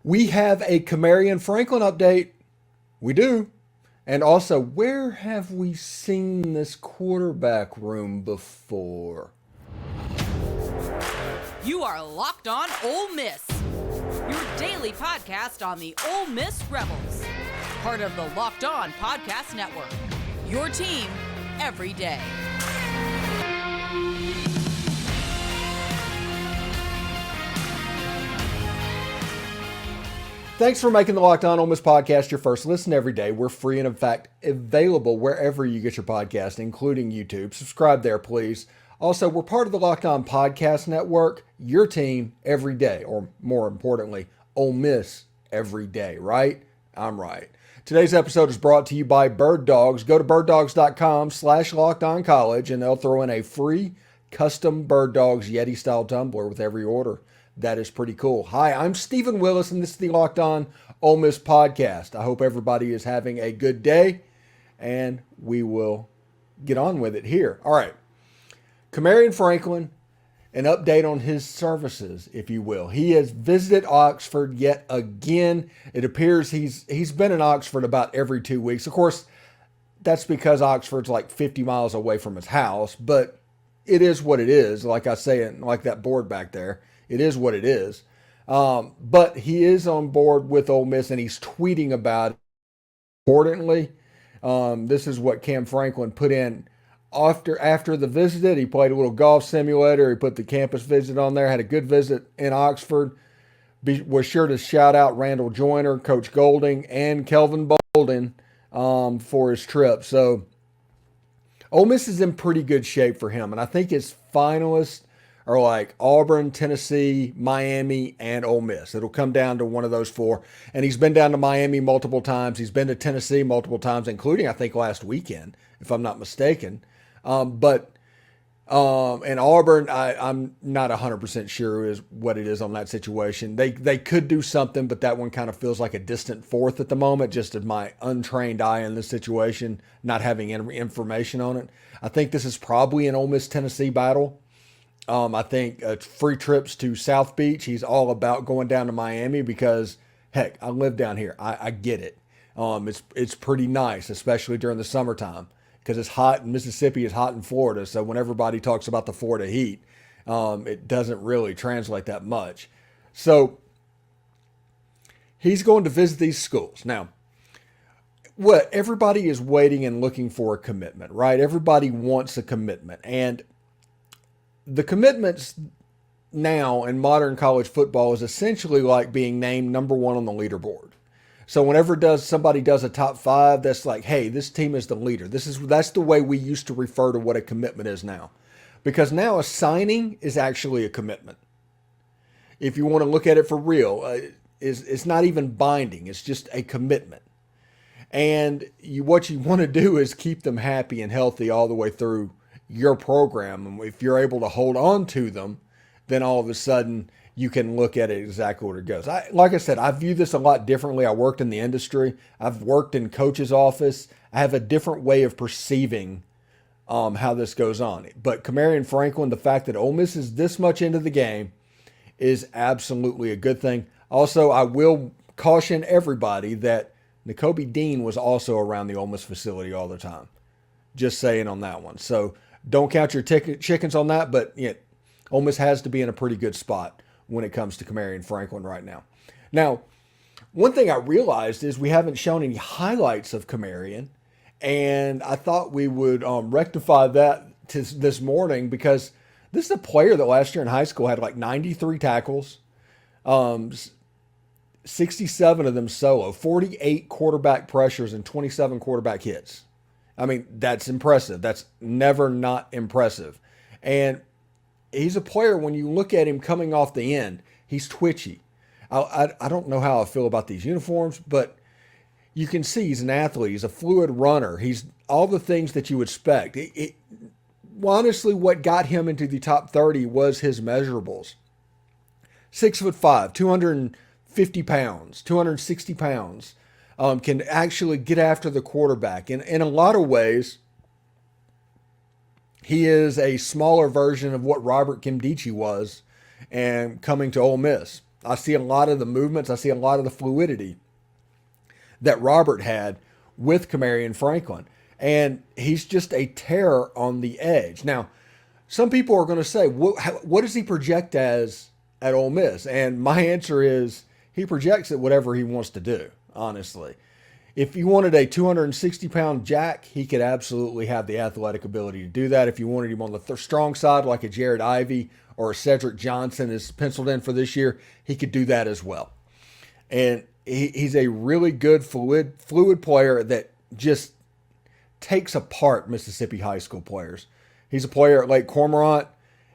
We have a Kamarion Franklin update. We do. And also, where have we seen this quarterback room before? You are Locked On Ole Miss, your daily podcast on the Ole Miss Rebels, part of the Locked On Podcast Network, your team every day. Thanks for making the Locked On Ole Miss podcast your first listen every day. We're free and, in fact, available wherever you get your podcast, including YouTube. Subscribe there, please. Also, we're part of the Locked On Podcast Network, your team every day, or more importantly, Ole Miss every day, right? I'm right. Today's episode is brought to you by Bird Dogs. Go to birddogs.com/lockedoncollege and they'll throw in a free custom Bird Dogs Yeti-style tumbler with every order. That is pretty cool. Hi, I'm Stephen Willis, and this is the Locked On Ole Miss podcast. I hope everybody is having a good day, and we will get on with it here. All right. Kamarion Franklin, an update on his services, if you will. He has visited Oxford yet again. It appears he's been in Oxford about every 2 weeks. Of course, that's because Oxford's like 50 miles away from his house, but it is what it is. Like I say, like that board back there. It is what it is. But he is on board with Ole Miss, and he's tweeting about it. Importantly, this is what Cam Franklin put in after the visit. He played a little golf simulator. He put the campus visit on there, had a good visit in Oxford. Was sure to shout out Randall Joyner, Coach Golding, and Kelvin Bolden for his trip. So Ole Miss is in pretty good shape for him, and I think his finalists are like Auburn, Tennessee, Miami, and Ole Miss. It'll come down to one of those four. And he's been down to Miami multiple times. He's been to Tennessee multiple times, including, I think, last weekend, if I'm not mistaken. And Auburn, I'm not 100% sure is what it is on that situation. They could do something, but that one kind of feels like a distant fourth at the moment, just of my untrained eye in this situation, not having any information on it. I think this is probably an Ole Miss-Tennessee battle. I think free trips to South Beach. He's all about going down to Miami because, heck, I live down here. I get it. It's pretty nice, especially during the summertime because it's hot in Mississippi. It's hot in Florida. So when everybody talks about the Florida heat, it doesn't really translate that much. So he's going to visit these schools. Now, what everybody is waiting and looking for a commitment, right? Everybody wants a commitment. And the commitments now in modern college football is essentially like being named number one on the leaderboard. So whenever somebody does a top five, that's like, hey, this team is the leader. That's the way we used to refer to what a commitment is now. Because now a signing is actually a commitment. If you want to look at it for real, it's not even binding. It's just a commitment. And what you want to do is keep them happy and healthy all the way through your program. And if you're able to hold on to them, then all of a sudden you can look at it exactly where it goes. Like I said, I view this a lot differently. I worked in the industry. I've worked in coach's office. I have a different way of perceiving how this goes on. But Kamarion Franklin, the fact that Ole Miss is this much into the game is absolutely a good thing. Also, I will caution everybody that Nakobe Dean was also around the Ole Miss facility all the time. Just saying on that one. So don't count your chickens on that, but Ole Miss has to be in a pretty good spot when it comes to Kamarion Franklin right now. Now, one thing I realized is we haven't shown any highlights of Camarion, and I thought we would rectify that this morning because this is a player that last year in high school had like 93 tackles, 67 of them solo, 48 quarterback pressures, and 27 quarterback hits. I mean, that's impressive. That's never not impressive. And he's a player, when you look at him coming off the end, he's twitchy. I don't know how I feel about these uniforms, but you can see he's an athlete. He's a fluid runner. He's all the things that you would expect. Honestly, what got him into the top 30 was his measurables. 6'5", 250 pounds, 260 pounds. Can actually get after the quarterback. In a lot of ways, he is a smaller version of what Robert Kimdichie was and coming to Ole Miss. I see a lot of the movements. I see a lot of the fluidity that Robert had with Kamarion Franklin. And he's just a terror on the edge. Now, some people are going to say, what does he project as at Ole Miss? And my answer is he projects at whatever he wants to do, honestly. If you wanted a 260-pound jack, he could absolutely have the athletic ability to do that. If you wanted him on the strong side, like a Jared Ivey or a Cedric Johnson is penciled in for this year, he could do that as well. And he's a really good fluid player that just takes apart Mississippi high school players. He's a player at Lake Cormorant,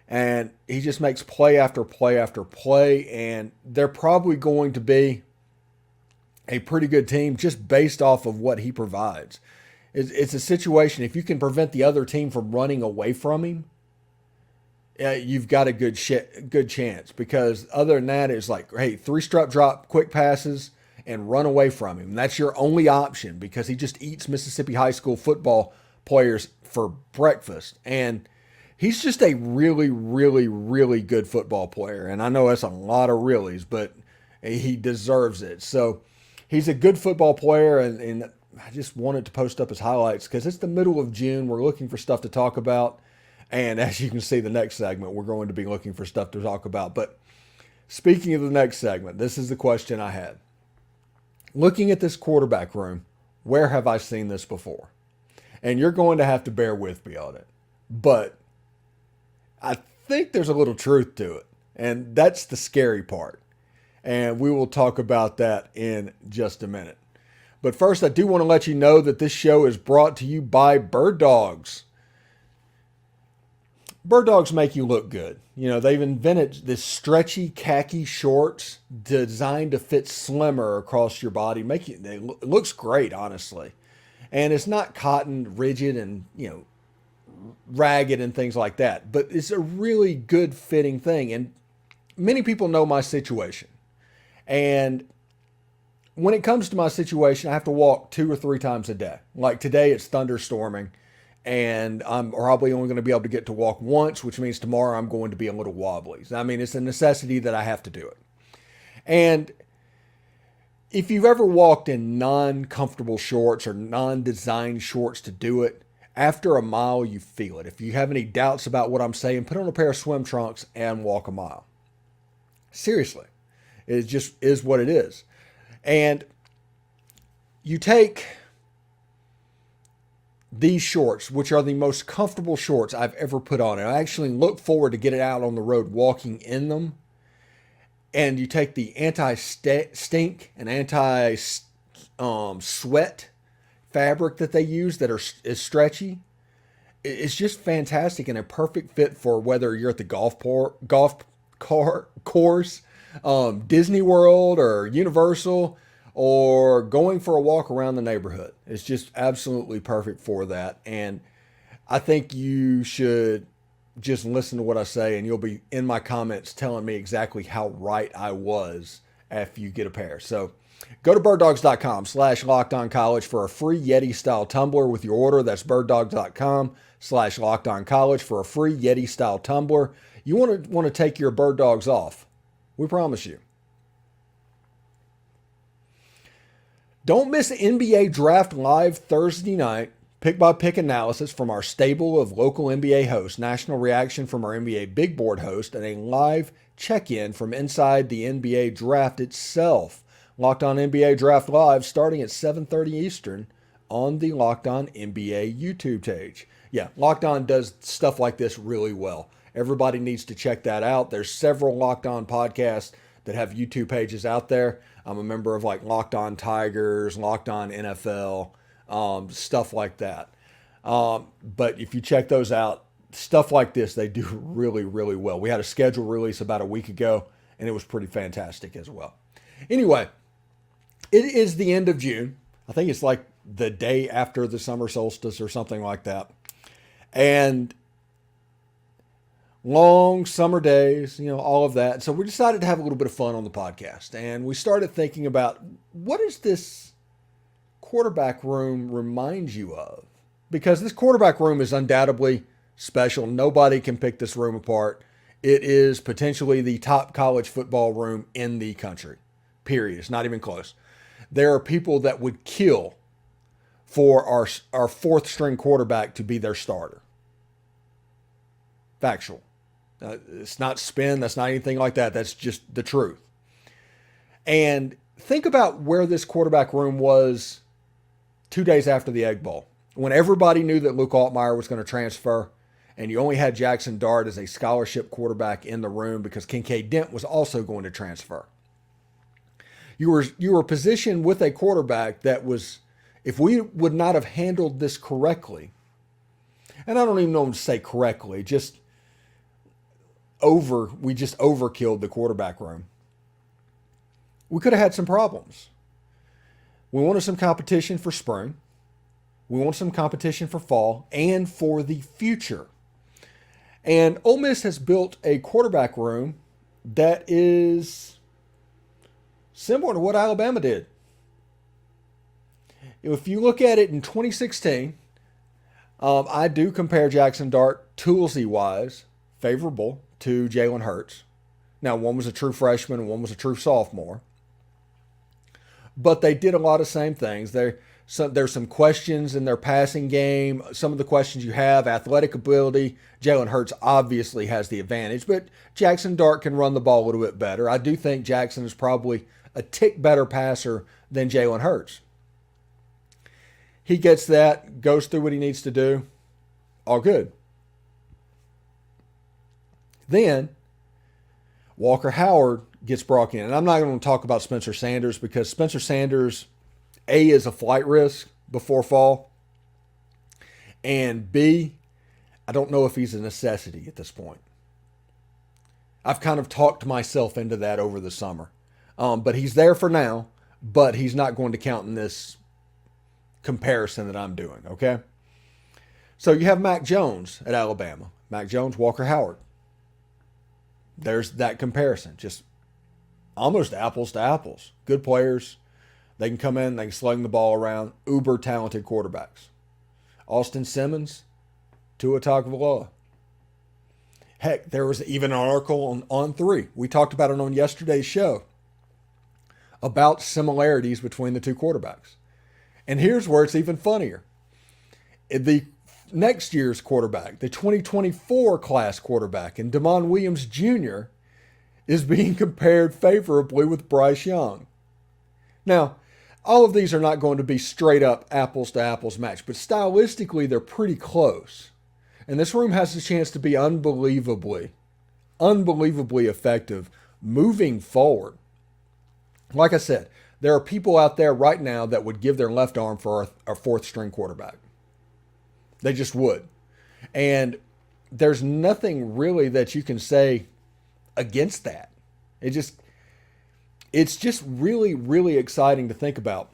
and he just makes play after play after play, and they're probably going to be a pretty good team just based off of what he provides. It's a situation, if you can prevent the other team from running away from him, you've got a good chance. Because other than that, it's like, hey, 3-step drop, quick passes, and run away from him. And that's your only option because he just eats Mississippi high school football players for breakfast. And he's just a really, really, really good football player. And I know that's a lot of reallys, but he deserves it. So he's a good football player, and I just wanted to post up his highlights because it's the middle of June. We're looking for stuff to talk about. And as you can see, the next segment, we're going to be looking for stuff to talk about. But speaking of the next segment, this is the question I had. Looking at this quarterback room, where have I seen this before? And you're going to have to bear with me on it. But I think there's a little truth to it. And that's the scary part. And we will talk about that in just a minute. But first, I do want to let you know that this show is brought to you by Bird Dogs. Bird Dogs make you look good. You know, they've invented this stretchy khaki shorts designed to fit slimmer across your body. It looks great, honestly. And it's not cotton, rigid, and, ragged and things like that. But it's a really good fitting thing. And many people know my situation. And when it comes to my situation, I have to walk 2 or 3 times a day. Like today, it's thunderstorming. And I'm probably only going to be able to get to walk once, which means tomorrow I'm going to be a little wobbly. I mean, it's a necessity that I have to do it. And if you've ever walked in non-comfortable shorts or non-designed shorts to do it, after a mile, you feel it. If you have any doubts about what I'm saying, put on a pair of swim trunks and walk a mile. Seriously. It just is what it is. And you take these shorts, which are the most comfortable shorts I've ever put on. And I actually look forward to getting out on the road walking in them. And you take the anti-stink and anti-sweat fabric that they use that is stretchy. It's just fantastic and a perfect fit for whether you're at the golf course, Disney World or Universal, or going for a walk around the neighborhood. It's just absolutely perfect for that. And I think you should just listen to what I say, and you'll be in my comments telling me exactly how right I was after you get a pair. So go to birddogs.com/lockedoncollege for a free Yeti style tumbler with your order. That's birddogs.com/lockedoncollege for a free Yeti style tumbler. You want to take your bird dogs off. We promise you. Don't miss NBA Draft Live Thursday night, pick-by-pick analysis from our stable of local NBA hosts, national reaction from our NBA Big Board host, and a live check-in from inside the NBA Draft itself. Locked On NBA Draft Live starting at 7:30 Eastern on the Locked On NBA YouTube page. Yeah, Locked On does stuff like this really well. Everybody needs to check that out. There's several Locked On podcasts that have YouTube pages out there. I'm a member of like Locked On Tigers, Locked On NFL, stuff like that. But if you check those out, stuff like this, they do really, really well. We had a schedule release about a week ago, and it was pretty fantastic as well. Anyway, it is the end of June. I think it's like the day after the summer solstice or something like that. And long summer days, all of that. So we decided to have a little bit of fun on the podcast. And we started thinking about, what does this quarterback room remind you of? Because this quarterback room is undoubtedly special. Nobody can pick this room apart. It is potentially the top college football room in the country. Period. It's not even close. There are people that would kill for our fourth string quarterback to be their starter. Factual. It's not spin. That's not anything like that. That's just the truth. And think about where this quarterback room was 2 days after the Egg Bowl, when everybody knew that Luke Altmaier was going to transfer, and you only had Jackson Dart as a scholarship quarterback in the room because Kincaid Dent was also going to transfer. You were positioned with a quarterback that was, if we would not have handled this correctly, and I don't even know to say correctly, we just overkilled the quarterback room. We could have had some problems. We wanted some competition for spring. We want some competition for fall and for the future. And Ole Miss has built a quarterback room that is similar to what Alabama did. If you look at it in 2016, I do compare Jackson Dart, toolsy-wise, favorable to Jalen Hurts. Now, one was a true freshman and one was a true sophomore. But they did a lot of same things. There's some questions in their passing game. Some of the questions you have, athletic ability. Jalen Hurts obviously has the advantage, but Jackson Dart can run the ball a little bit better. I do think Jackson is probably a tick better passer than Jalen Hurts. He gets that, goes through what he needs to do. All good. Then Walker Howard gets brought in. And I'm not going to talk about Spencer Sanders because Spencer Sanders, A, is a flight risk before fall. And B, I don't know if he's a necessity at this point. I've kind of talked myself into that over the summer. But he's there for now, but he's not going to count in this comparison that I'm doing, okay? So you have Mac Jones at Alabama. Mac Jones, Walker Howard. There's that comparison. Just almost apples to apples. Good players. They can come in, they can sling the ball around. Uber talented quarterbacks. Austin Simmons, Tua Tagovailoa. Heck, there was even an article on 3. We talked about it on yesterday's show about similarities between the two quarterbacks. And here's where it's even funnier. The next year's quarterback, the 2024 class quarterback, and Damon Williams Jr. is being compared favorably with Bryce Young. Now, all of these are not going to be straight up apples to apples match, but stylistically they're pretty close. And this room has a chance to be unbelievably effective moving forward. Like I said, there are people out there right now that would give their left arm for our fourth string quarterback. They just would. And there's nothing really that you can say against that. It's just really, really exciting to think about.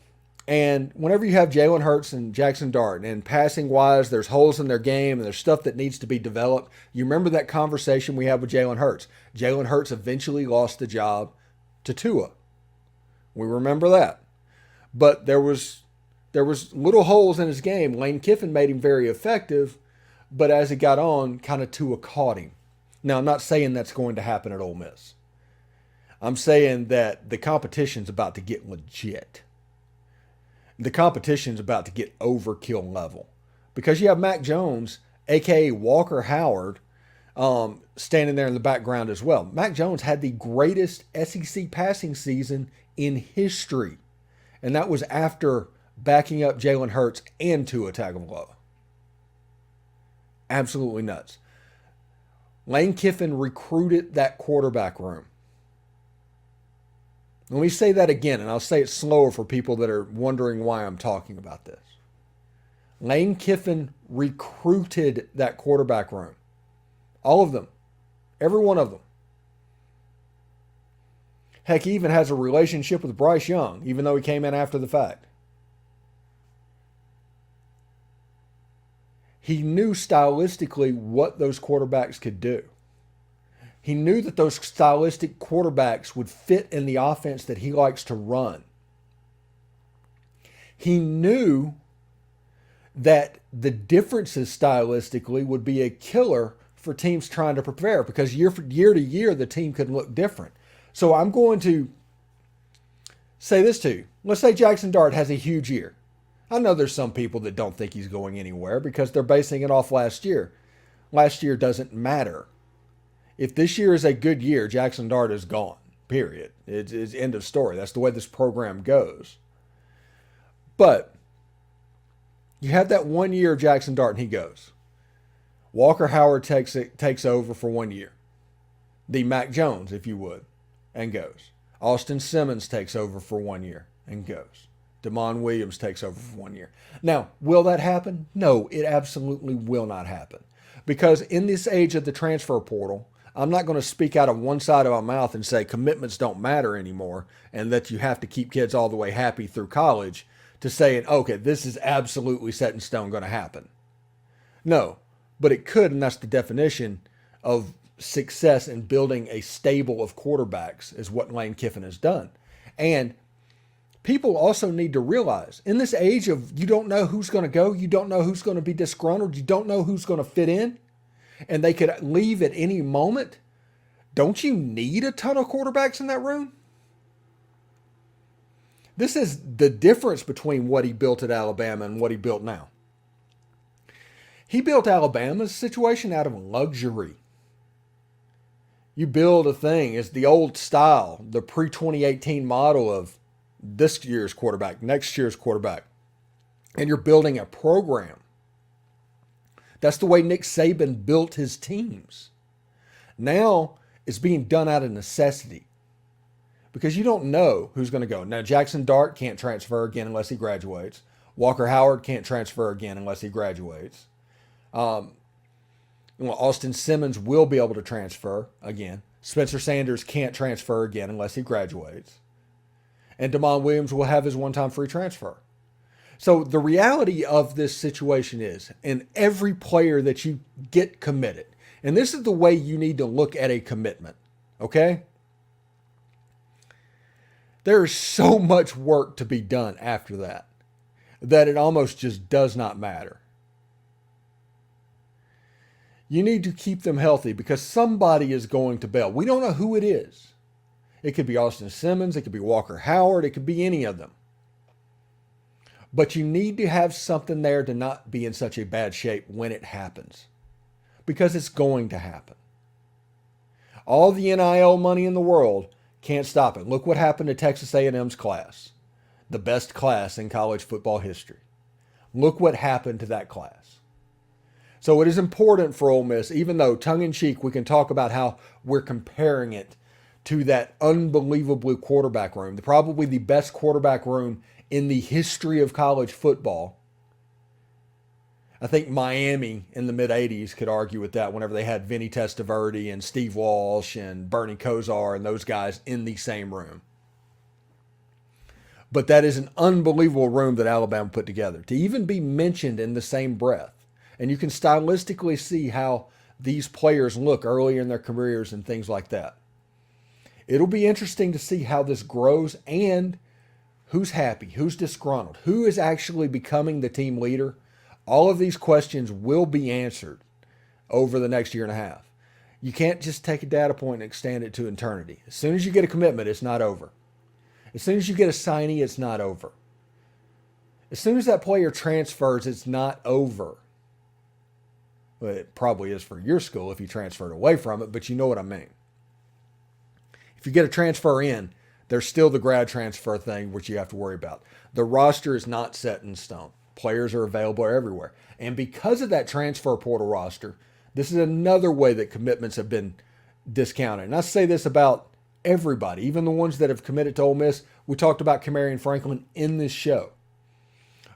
And whenever you have Jalen Hurts and Jackson Dart, and passing wise, there's holes in their game and there's stuff that needs to be developed. You remember that conversation we had with Jalen Hurts. Jalen Hurts eventually lost the job to Tua. We remember that. But there was little holes in his game. Lane Kiffin made him very effective, but as he got on, kind of Tua caught him. Now, I'm not saying that's going to happen at Ole Miss. I'm saying that the competition's about to get legit. The competition's about to get overkill level. Because you have Mac Jones, a.k.a. Walker Howard, standing there in the background as well. Mac Jones had the greatest SEC passing season in history. And that was after backing up Jalen Hurts and Tua Tagovailoa. Absolutely nuts. Lane Kiffin recruited that quarterback room. Let me say that again, and I'll say it slower for people that are wondering why I'm talking about this. Lane Kiffin recruited that quarterback room. All of them. Every one of them. Heck, he even has a relationship with Bryce Young, even though he came in after the fact. He knew stylistically what those quarterbacks could do. He knew that those stylistic quarterbacks would fit in the offense that he likes to run. He knew that the differences stylistically would be a killer for teams trying to prepare because year to year, the team could look different. So I'm going to say this to you. Let's say Jackson Dart has a huge year. I know there's some people that don't think he's going anywhere because they're basing it off last year. Last year doesn't matter. If this year is a good year, Jackson Dart is gone, period. It's end of story. That's the way this program goes. But you have that 1 year of Jackson Dart and he goes. Walker Howard takes over for 1 year. The Mac Jones, if you would, and goes. Austin Simmons takes over for 1 year and goes. Damon Williams takes over for 1 year. Now, will that happen? No, it absolutely will not happen. Because in this age of the transfer portal, I'm not going to speak out of one side of my mouth and say commitments don't matter anymore and that you have to keep kids all the way happy through college to saying, okay, this is absolutely set in stone going to happen. No, but it could, and that's the definition of success in building a stable of quarterbacks is what Lane Kiffin has done. And people also need to realize in this age of you don't know who's going to go, you don't know who's going to be disgruntled, you don't know who's going to fit in, and they could leave at any moment. Don't you need a ton of quarterbacks in that room? This is the difference between what he built at Alabama and what he built now. He built Alabama's situation out of luxury. You build a thing, it's the old style, the pre-2018 model of this year's quarterback, next year's quarterback. And you're building a program. That's the way Nick Saban built his teams. Now it's being done out of necessity because you don't know who's going to go. Now, Jackson Dart can't transfer again unless he graduates. Walker Howard can't transfer again unless he graduates. Austin Simmons will be able to transfer again. Spencer Sanders can't transfer again unless he graduates. And Damon Williams will have his one-time free transfer. So the reality of this situation is, in every player that you get committed, and this is the way you need to look at a commitment, okay? There is so much work to be done after that it almost just does not matter. You need to keep them healthy because somebody is going to bail. We don't know who it is. It could be Austin Simmons. It could be Walker Howard. It could be any of them. But you need to have something there to not be in such a bad shape when it happens. Because it's going to happen. All the NIL money in the world can't stop it. Look what happened to Texas A&M's class. The best class in college football history. Look what happened to that class. So it is important for Ole Miss, even though tongue-in-cheek we can talk about how we're comparing it to that unbelievable quarterback room, probably the best quarterback room in the history of college football. I think Miami in the mid-'80s could argue with that whenever they had Vinny Testaverde and Steve Walsh and Bernie Kosar and those guys in the same room. But that is an unbelievable room that Alabama put together to even be mentioned in the same breath. And you can stylistically see how these players look early in their careers and things like that. It'll be interesting to see how this grows and who's happy, who's disgruntled, who is actually becoming the team leader. All of these questions will be answered over the next year and a half. You can't just take a data point and extend it to eternity. As soon as you get a commitment, it's not over. As soon as you get a signee, it's not over. As soon as that player transfers, it's not over. Well, it probably is for your school if you transferred away from it, but you know what I mean. If you get a transfer in, there's still the grad transfer thing, which you have to worry about. The roster is not set in stone. Players are available everywhere. And because of that transfer portal roster, this is another way that commitments have been discounted. And I say this about everybody, even the ones that have committed to Ole Miss. We talked about Kamarion Franklin in this show.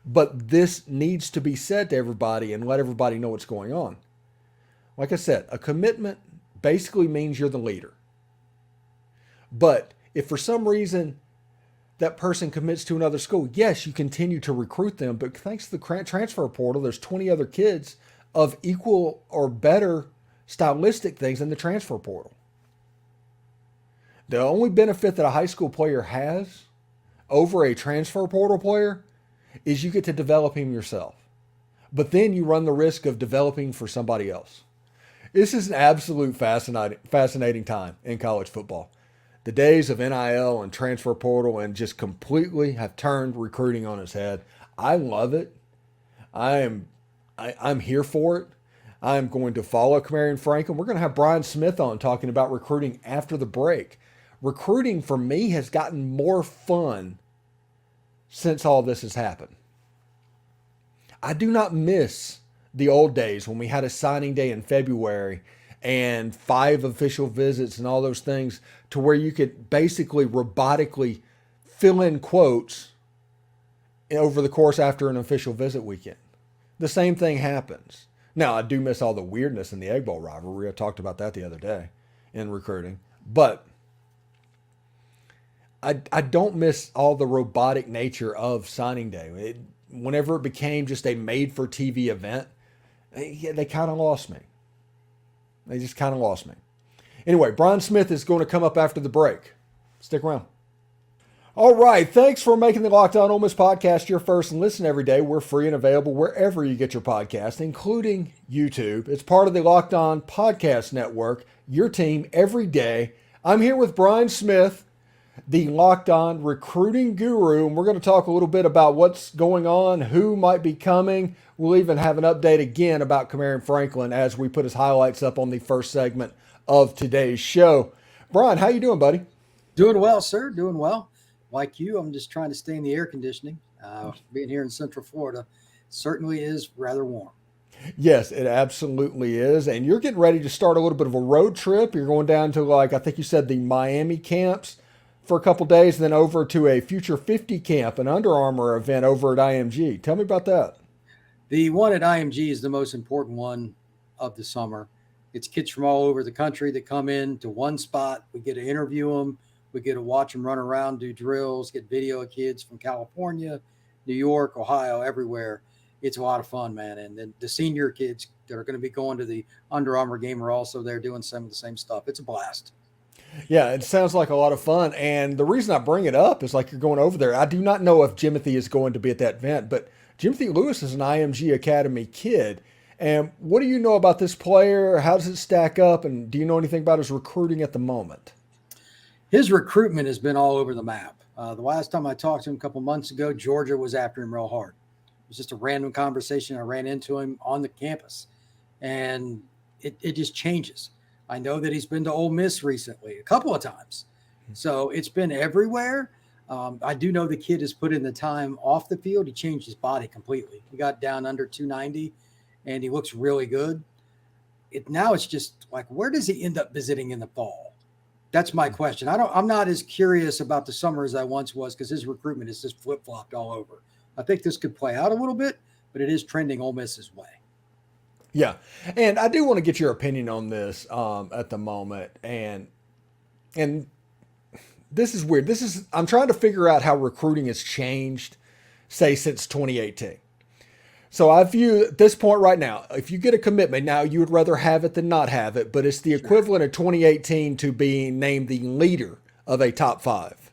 But this needs to be said to everybody and let everybody know what's going on. Like I said, a commitment basically means you're the leader. But if for some reason that person commits to another school, yes, you continue to recruit them, but thanks to the transfer portal, there's 20 other kids of equal or better stylistic things in the transfer portal. The only benefit that a high school player has over a transfer portal player is you get to develop him yourself. But then you run the risk of developing for somebody else. This is an absolute fascinating time in college football. The days of NIL and transfer portal and just completely have turned recruiting on its head. I love it. I'm here for it. I'm going to follow Kamarion Franklin. We're going to have Brian Smith on talking about recruiting after the break. Recruiting for me has gotten more fun since all this has happened. I do not miss the old days when we had a signing day in February and 5 official visits and all those things to where you could basically robotically fill in quotes over the course after an official visit weekend. The same thing happens. Now, I do miss all the weirdness in the Egg Bowl rivalry. I talked about that the other day in recruiting. But I don't miss all the robotic nature of signing day. Whenever it became just a made-for-TV event, they kind of lost me. They just kind of lost me. Anyway, Brian Smith is going to come up after the break. Stick around. All right. Thanks for making the Locked On Ole Miss podcast your first and listen every day. We're free and available wherever you get your podcast, including YouTube. It's part of the Locked On Podcast Network, your team every day. I'm here with Brian Smith, the Locked On recruiting guru, and we're going to talk a little bit about what's going on, who might be coming. We'll even have an update again about Kamarion Franklin as we put his highlights up on the first segment of today's show. Brian, how you doing, buddy? Doing well, sir. Doing well. Like you, I'm just trying to stay in the air conditioning. Being here in Central Florida certainly is rather warm. Yes, it absolutely is. And you're getting ready to start a little bit of a road trip. You're going down to, I think you said the Miami camps for a couple days, then over to a Future 50 camp, an Under Armour event over at IMG. Tell me about that. The one at IMG is the most important one of the summer. It's kids from all over the country that come in to one spot. We get to interview them. We get to watch them run around, do drills, get video of kids from California, New York, Ohio, everywhere. It's a lot of fun, man. And then the senior kids that are going to be going to the Under Armour game are also there doing some of the same stuff. It's a blast. Yeah, it sounds like a lot of fun. And the reason I bring it up is you're going over there. I do not know if Jimothy is going to be at that event, but Jimothy Lewis is an IMG Academy kid. And what do you know about this player? How does it stack up? And do you know anything about his recruiting at the moment? His recruitment has been all over the map. The last time I talked to him a couple months ago, Georgia was after him real hard. It was just a random conversation. I ran into him on the campus, and it just changes. I know that he's been to Ole Miss recently a couple of times. So it's been everywhere. I do know the kid has put in the time off the field. He changed his body completely. He got down under 290, and he looks really good. Now it's just where does he end up visiting in the fall? That's my question. I'm not as curious about the summer as I once was because his recruitment is just flip-flopped all over. I think this could play out a little bit, but it is trending Ole Miss's way. Yeah. And I do want to get your opinion on this at the moment. And this is weird. I'm trying to figure out how recruiting has changed, say, since 2018. So I view at this point right now, if you get a commitment, now you would rather have it than not have it, but it's the equivalent of 2018 to being named the leader of a top 5.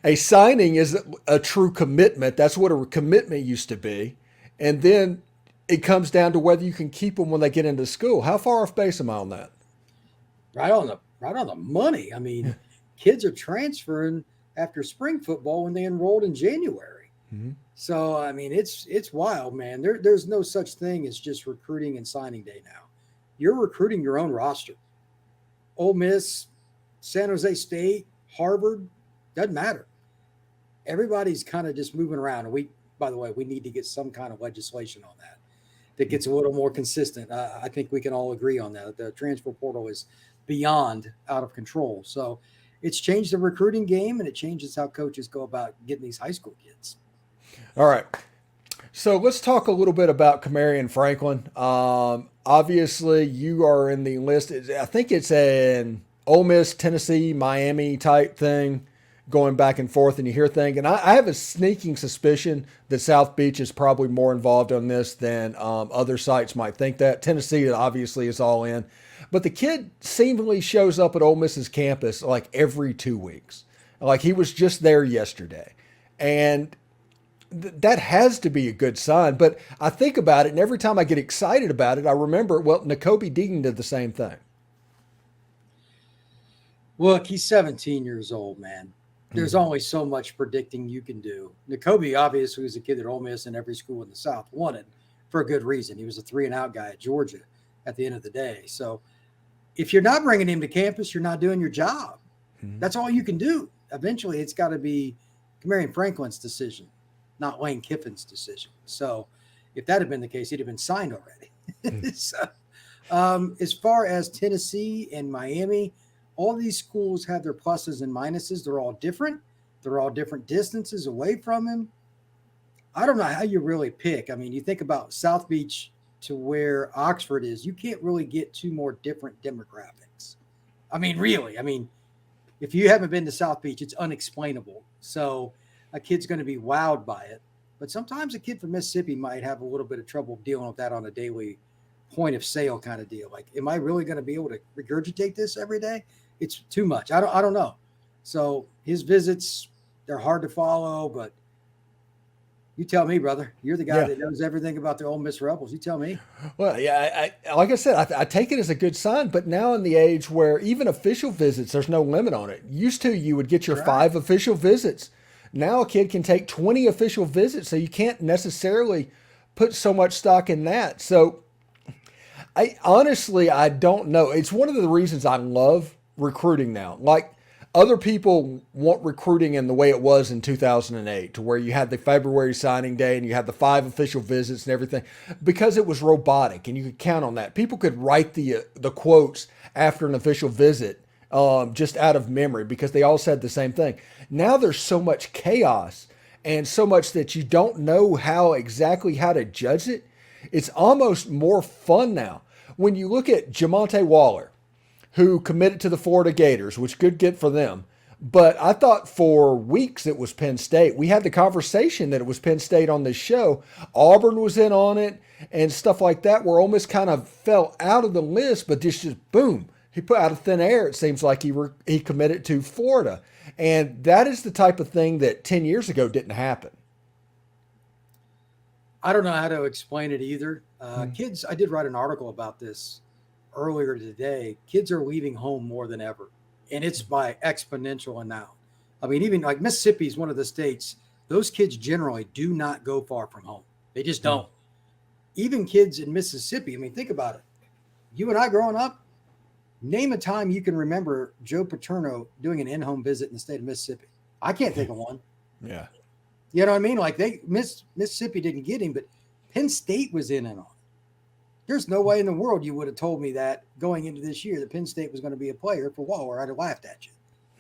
A signing is a true commitment. That's what a commitment used to be. And then it comes down to whether you can keep them when they get into school. How far off base am I on that? Right on the money. I mean, kids are transferring after spring football when they enrolled in January. Mm-hmm. So, I mean, it's wild, man. There's no such thing as just recruiting and signing day now. You're recruiting your own roster. Ole Miss, San Jose State, Harvard, doesn't matter. Everybody's kind of just moving around. And by the way, we need to get some kind of legislation on that gets a little more consistent. I think we can all agree on that. The transfer portal is beyond out of control. So it's changed the recruiting game, and it changes how coaches go about getting these high school kids. All right. So let's talk a little bit about Kamarion Franklin. Obviously, you are in the list. I think it's an Ole Miss, Tennessee, Miami type thing going back and forth, and you hear things. And I have a sneaking suspicion that South Beach is probably more involved on this than other sites might think that. Tennessee obviously is all in. But the kid seemingly shows up at Ole Miss's campus every 2 weeks. He was just there yesterday. And that has to be a good sign. But I think about it, and every time I get excited about it, I remember, well, Nakobe Dean did the same thing. Look, he's 17 years old, man. There's only so much predicting you can do. Nakobe obviously was a kid that Ole Miss and every school in the South wanted for a good reason. He was a 3-and-out guy at Georgia at the end of the day. So if you're not bringing him to campus, you're not doing your job. That's all you can do. Eventually, it's got to be Kamarion Franklin's decision, not Lane Kiffin's decision. So if that had been the case, he'd have been signed already. So, as far as Tennessee and Miami, all these schools have their pluses and minuses. They're all different. They're all different distances away from him. I don't know how you really pick. I mean, you think about South Beach to where Oxford is, you can't really get two more different demographics. I mean, really. I mean, if you haven't been to South Beach, it's unexplainable. So a kid's going to be wowed by it. But sometimes a kid from Mississippi might have a little bit of trouble dealing with that on a daily point of sale kind of deal. Like, am I really going to be able to regurgitate this every day? It's too much. I don't know. So his visits, they're hard to follow, but you tell me, brother. You're the guy that knows everything about the Ole Miss Rebels. You tell me. Well, yeah, I like I said, I take it as a good sign, but now in the age where even official visits, there's no limit on it. Used to, you would get your 5 official visits. Now a kid can take 20 official visits, so you can't necessarily put so much stock in that. So I honestly don't know. It's one of the reasons I love recruiting now. Like, other people want recruiting in the way it was in 2008, to where you had the February signing day and you had the 5 official visits and everything, because it was robotic and you could count on that. People could write the quotes after an official visit just out of memory because they all said the same thing. Now there's so much chaos and so much that you don't know how to judge it. It's almost more fun now. When you look at Jamonte Waller, who committed to the Florida Gators, which good get for them. But I thought for weeks it was Penn State. We had the conversation that it was Penn State on this show. Auburn was in on it and stuff like that, where Ole Miss kind of fell out of the list, but just boom, he put out of thin air. It seems like he committed to Florida. And that is the type of thing that 10 years ago didn't happen. I don't know how to explain it either. Kids, I did write an article about this earlier today. Kids are leaving home more than ever, and it's by exponential amount. I mean, even like Mississippi is one of the states, those kids generally do not go far from home. They just don't. Even kids in Mississippi, I mean, think about it. You and I growing up, name a time you can remember Joe Paterno doing an in-home visit in the state of Mississippi. I can't think of one. Yeah. You know what I mean? Like Mississippi didn't get him, but Penn State was in and on. There's no way in the world you would have told me that going into this year that Penn State was going to be a player for Waller. I'd have laughed at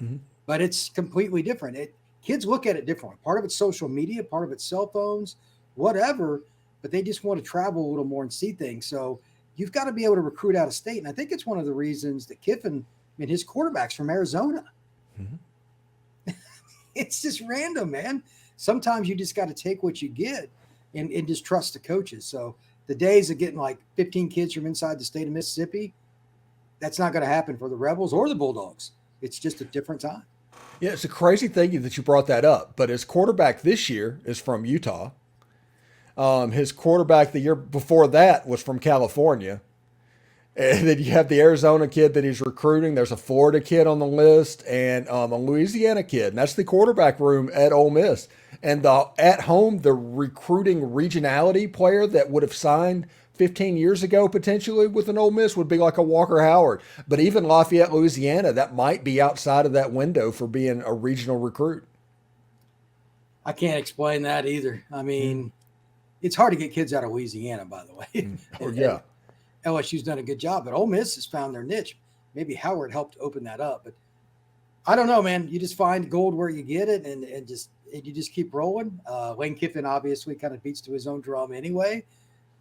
you. But it's completely different. Kids look at it differently. Part of it's social media, part of it's cell phones, whatever, but they just want to travel a little more and see things. So you've got to be able to recruit out of state. And I think it's one of the reasons that Kiffin, his quarterback's from Arizona. It's just random, man. Sometimes you just got to take what you get and just trust the coaches. So the days of getting like 15 kids from inside the state of Mississippi, that's not going to happen for the Rebels or the Bulldogs. It's just a different time. Yeah, it's a crazy thing that you brought that up. But his quarterback this year is from Utah. His quarterback the year before that was from California. And then you have the Arizona kid that he's recruiting. There's a Florida kid on the list and a Louisiana kid. And that's the quarterback room at Ole Miss. And at home, the recruiting regionality player that would have signed 15 years ago potentially with an Ole Miss would be like a Walker Howard. But even Lafayette, Louisiana, that might be outside of that window for being a regional recruit. I can't explain that either. I mean, it's hard to get kids out of Louisiana, by the way. Yeah. LSU's done a good job, but Ole Miss has found their niche. Maybe Howard helped open that up, but I don't know, man. You just find gold where you get it, and you just keep rolling. Lane Kiffin obviously kind of beats to his own drum anyway.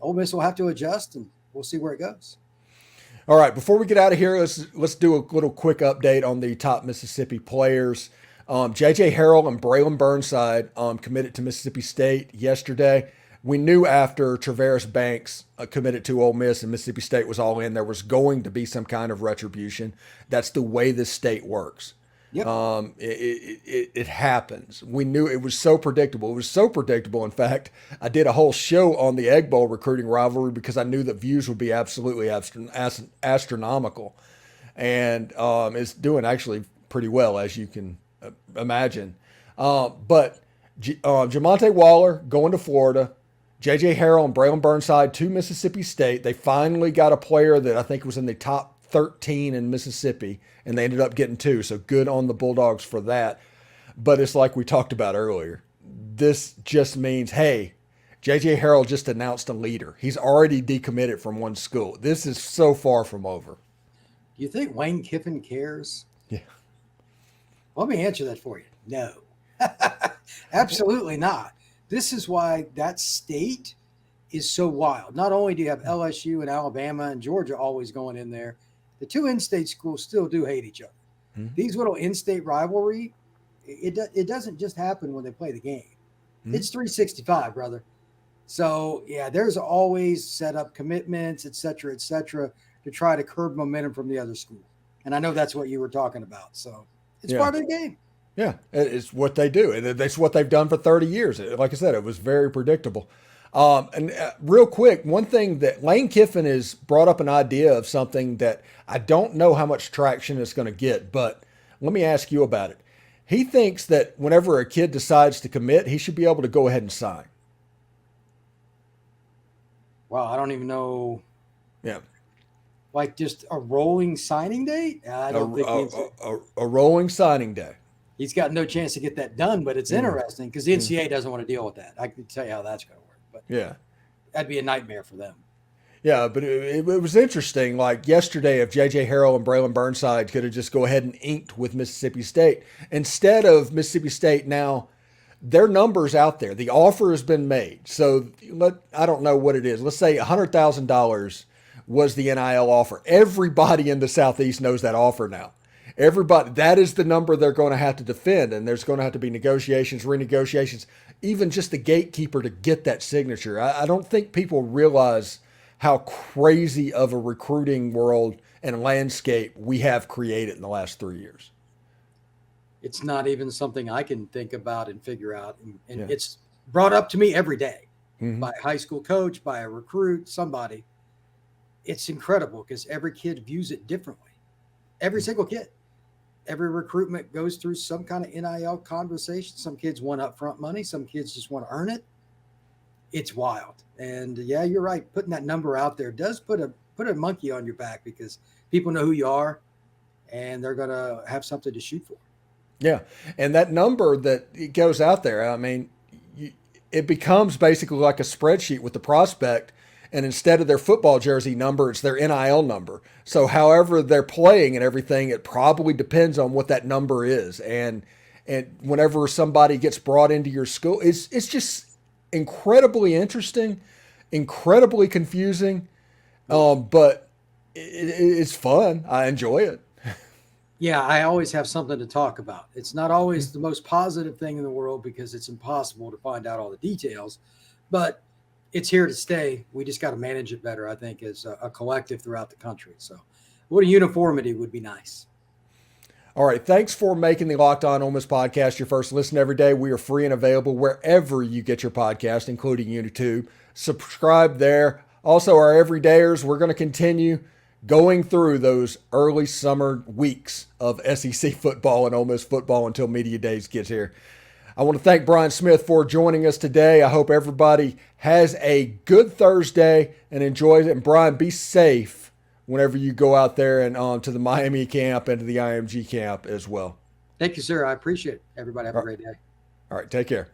Ole Miss will have to adjust, and we'll see where it goes. All right, before we get out of here, let's do a little quick update on the top Mississippi players. J.J. Harrell and Braylon Burnside committed to Mississippi State yesterday. We knew after Travaris Banks committed to Ole Miss and Mississippi State was all in, there was going to be some kind of retribution. That's the way this state works. Yep. It happens. We knew it was so predictable. It was so predictable. In fact, I did a whole show on the Egg Bowl recruiting rivalry because I knew that views would be absolutely astronomical, and it's doing actually pretty well, as you can imagine. But Jamonte Waller going to Florida, J.J. Harrell and Braylon Burnside to Mississippi State. They finally got a player that I think was in the top 13 in Mississippi, and they ended up getting 2. So good on the Bulldogs for that. But it's like we talked about earlier. This just means, hey, J.J. Harrell just announced a leader. He's already decommitted from one school. This is so far from over. Do you think Lane Kiffin cares? Yeah. Let me answer that for you. No, absolutely not. This is why that state is so wild. Not only do you have LSU and Alabama and Georgia always going in there, the 2 in-state schools still do hate each other. Mm-hmm. These little in-state rivalry, it doesn't just happen when they play the game. Mm-hmm. It's 365, brother. So, yeah, there's always set up commitments, et cetera, to try to curb momentum from the other school. And I know that's what you were talking about. So it's part of the game. Yeah, it's what they do. And it's what they've done for 30 years. Like I said, it was very predictable. And real quick, one thing that Lane Kiffin has brought up an idea of something that I don't know how much traction it's going to get, but let me ask you about it. He thinks that whenever a kid decides to commit, he should be able to go ahead and sign. Wow, I don't even know. Yeah. Like just a rolling signing date? I don't think a rolling signing day. He's got no chance to get that done, but it's interesting because the NCAA doesn't want to deal with that. I can tell you how that's going to work. But yeah, that'd be a nightmare for them. Yeah, but it was interesting. Like yesterday, if J.J. Harrell and Braylon Burnside could have just go ahead and inked with Mississippi State instead of Mississippi State now, their number's out there. The offer has been made. So I don't know what it is. Let's say $100,000 was the NIL offer. Everybody in the Southeast knows that offer now. Everybody, that is the number they're going to have to defend, and there's going to have to be negotiations, renegotiations, even just the gatekeeper to get that signature. I don't think people realize how crazy of a recruiting world and landscape we have created in the last 3 years. It's not even something I can think about and figure out. And it's brought up to me every day by a high school coach, by a recruit, somebody. It's incredible because every kid views it differently. Every single kid. Every recruitment goes through some kind of NIL conversation. Some kids want upfront money. Some kids just want to earn it. It's wild. And yeah, you're right. Putting that number out there does put a monkey on your back because people know who you are and they're going to have something to shoot for. Yeah. And that number that it goes out there, I mean, it becomes basically like a spreadsheet with the prospect. And instead of their football jersey number, it's their NIL number. So however they're playing and everything, it probably depends on what that number is. And whenever somebody gets brought into your school, it's just incredibly interesting, incredibly confusing, but it's fun. I enjoy it. Yeah, I always have something to talk about. It's not always the most positive thing in the world because it's impossible to find out all the details, but it's here to stay. We just got to manage it better, I think, as a collective throughout the country. So what a uniformity would be nice. All right. Thanks for making the Locked On Ole Miss podcast your first listen every day. We are free and available wherever you get your podcast, including YouTube. Subscribe there. Also, our everydayers, we're going to continue going through those early summer weeks of SEC football and Ole Miss football until Media Days gets here. I want to thank Brian Smith for joining us today. I hope everybody has a good Thursday and enjoys it. And Brian, be safe whenever you go out there and to the Miami camp and to the IMG camp as well. Thank you, sir. I appreciate it. Everybody have a great day. All right. Take care.